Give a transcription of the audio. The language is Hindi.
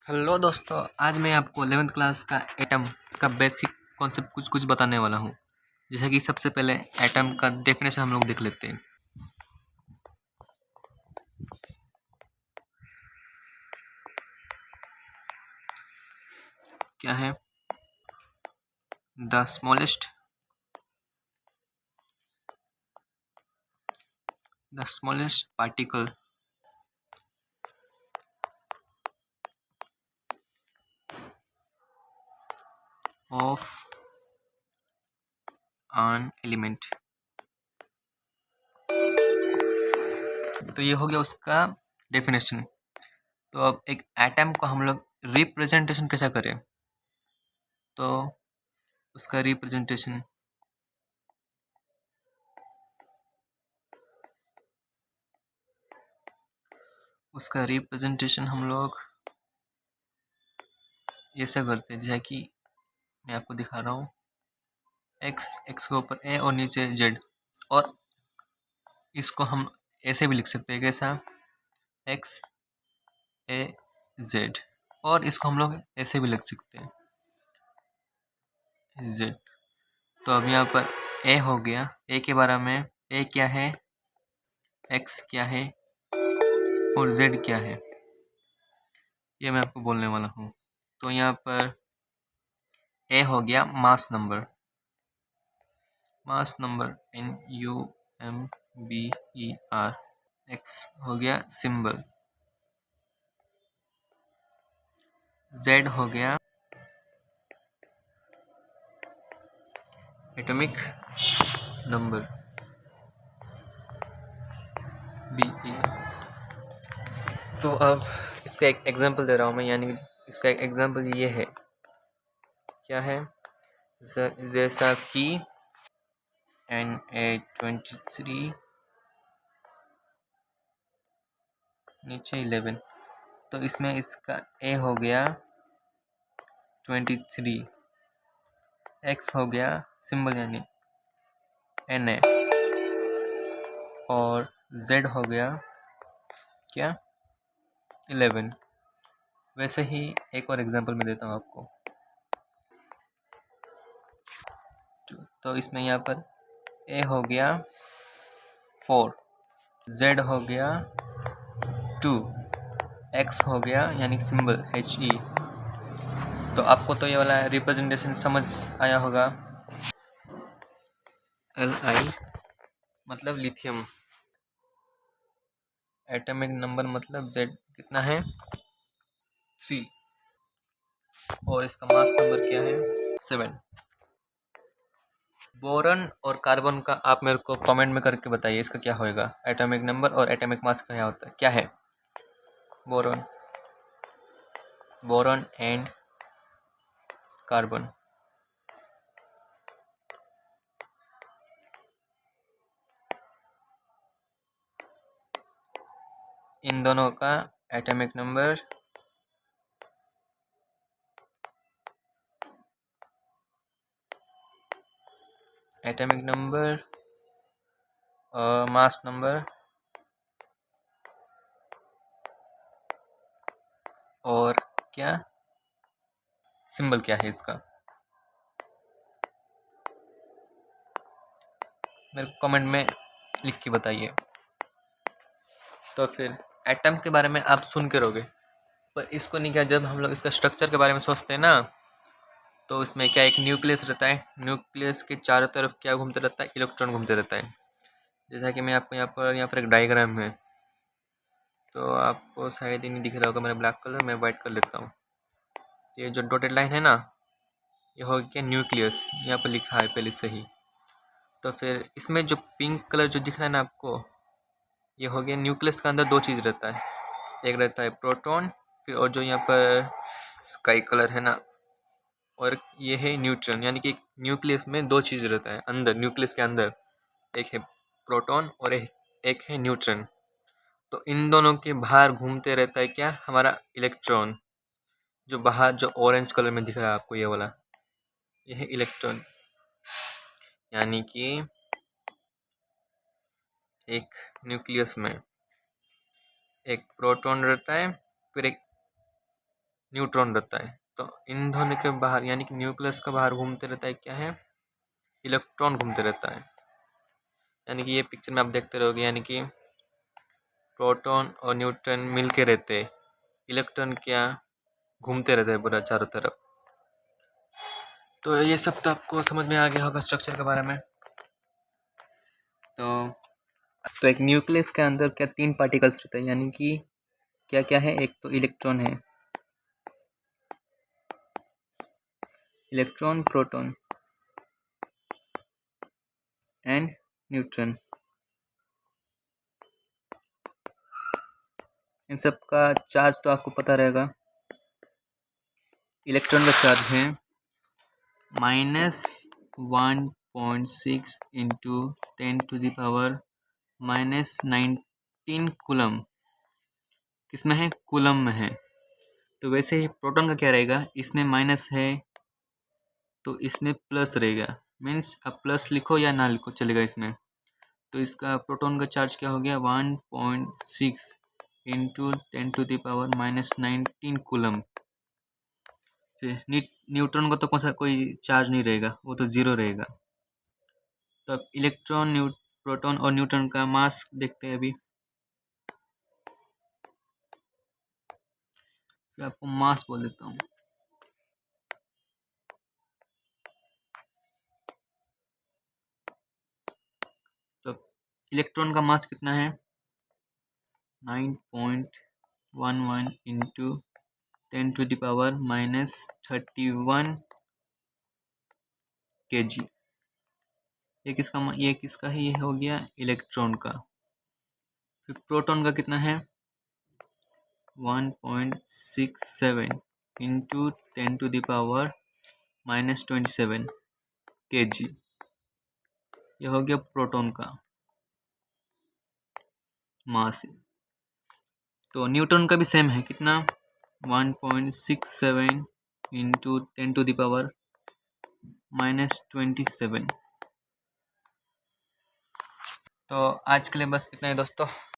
हेलो दोस्तों, आज मैं आपको 11th क्लास का एटम का बेसिक कॉन्सेप्ट कुछ कुछ बताने वाला हूँ। जैसे कि सबसे पहले एटम का डेफिनेशन हम लोग देख लेते हैं। क्या है? The smallest particle of an element. तो ये हो गया उसका डेफिनेशन। तो अब एक एटम को हम लोग रिप्रेजेंटेशन कैसा करें? तो उसका रिप्रेजेंटेशन हम लोग ऐसा करते हैं, जैसे कि मैं आपको दिखा रहा हूँ। एक्स के ऊपर ए और नीचे जेड, और इसको हम ऐसे भी लिख सकते हैं, कैसा? एक्स ए जेड, और इसको हम लोग ऐसे भी लिख सकते हैं, जेड। तो अब यहाँ पर ए हो गया। ए के बारे में, ए क्या है, एक्स क्या है और जेड क्या है, ये मैं आपको बोलने वाला हूँ। तो यहाँ पर ए हो गया मास नंबर, NUMBER। एक्स हो गया सिंबल, जेड हो गया एटॉमिक नंबर, BE। तो अब इसका एक एग्जांपल दे रहा हूँ मैं, यानी इसका एक एग्जांपल ये है। क्या है? जैसा कि Na23 नीचे 11। तो इसमें इसका ए हो गया 23, एक्स हो गया सिंबल यानी Na, और जेड हो गया क्या, 11। वैसे ही एक और एग्जांपल मैं देता हूँ आपको। तो इसमें यहाँ पर ए हो गया 4, जेड हो गया 2, एक्स हो गया यानी सिंबल HE। तो आपको तो ये वाला रिप्रेजेंटेशन समझ आया होगा। Li मतलब लिथियम, एटॉमिक नंबर मतलब Z कितना है, 3, और इसका मास नंबर क्या है, 7। बोरन और कार्बन का आप मेरे को कमेंट में करके बताइए, इसका क्या होएगा, एटॉमिक नंबर और एटॉमिक मास क्या होता है, क्या है बोरन एंड कार्बन। इन दोनों का एटॉमिक नंबर मास नंबर और क्या, सिंबल क्या है इसका, मेरे को कमेंट में लिख के बताइए। तो फिर एटम के बारे में आप सुन के रहोगे, पर इसको नहीं, क्या जब हम लोग इसका स्ट्रक्चर के बारे में सोचते हैं ना, तो इसमें क्या, एक न्यूक्लियस रहता है। न्यूक्लियस के चारों तरफ क्या घूमते रहता है, इलेक्ट्रॉन घूमते रहता है। जैसा कि मैं आपको यहाँ पर एक डायग्राम है, तो आपको शायद ही नहीं दिख रहा होगा, मेरा ब्लैक कलर, मैं वाइट कर लेता हूँ। ये जो डॉटेड लाइन है ना, ये हो गया न्यूक्लियस, यहाँ पर लिखा है पहले से ही। तो फिर इसमें जो पिंक कलर जो दिख रहा है ना आपको, ये हो गया न्यूक्लियस के अंदर दो चीज़ रहता है, एक रहता है प्रोटॉन, फिर और जो यहाँ पर स्काई कलर है ना, और ये है न्यूट्रॉन। यानी कि न्यूक्लियस में दो चीज़ रहता है अंदर, न्यूक्लियस के अंदर, एक है प्रोटॉन और एक है न्यूट्रॉन। तो इन दोनों के बाहर घूमते रहता है क्या, हमारा इलेक्ट्रॉन। जो बाहर जो ऑरेंज कलर में दिख रहा है आपको, ये वाला, ये है इलेक्ट्रॉन। यानी कि एक न्यूक्लियस में एक प्रोटॉन रहता है, फिर एक न्यूट्रॉन रहता है। तो इन दोनों के बाहर यानी कि न्यूक्लियस के बाहर घूमते रहता है क्या है, इलेक्ट्रॉन घूमते रहता है। यानी कि ये पिक्चर में आप देखते रहोगे, यानी कि प्रोटॉन और न्यूट्रॉन मिल के रहते, इलेक्ट्रॉन क्या घूमते रहते हैं पूरा चारों तरफ। तो ये सब तो आपको समझ में आ गया होगा स्ट्रक्चर के बारे में। तो एक न्यूक्लियस के अंदर क्या 3 पार्टिकल्स रहते हैं, यानी कि क्या क्या है, एक तो इलेक्ट्रॉन है, इलेक्ट्रॉन, प्रोटॉन एंड न्यूट्रॉन। इन सब का चार्ज तो आपको पता रहेगा। इलेक्ट्रॉन का चार्ज है -1.6 इंटू 10⁻⁻⁹ कूलम। किसमें है, कूलम में है। तो वैसे ही प्रोटॉन का क्या रहेगा, इसमें माइनस है तो इसमें प्लस रहेगा, मीन्स आप प्लस लिखो या ना लिखो चलेगा इसमें। तो इसका प्रोटॉन का चार्ज क्या हो गया, 1.6 इंटू 10⁻⁻⁹ कूलम। फिर न्यूट्रॉन का तो कौन सा कोई चार्ज नहीं रहेगा, वो तो ज़ीरो रहेगा। तो अब इलेक्ट्रॉन, प्रोटॉन और न्यूट्रॉन का मास देखते हैं अभी। फिर आपको मास बोल देता हूँ। तो इलेक्ट्रॉन का मास कितना है, 9.11 इंटू 10⁻⁻31 kg। ये किसका है, ये हो गया इलेक्ट्रॉन का। फिर प्रोटॉन का कितना है, 1.67 इंटू 10⁻⁻27 kg। ये हो गया प्रोटॉन का मास। तो न्यूट्रॉन का भी सेम है, कितना, 1.67 इंटू 10⁻⁻27। तो आज के लिए बस इतना ही दोस्तों।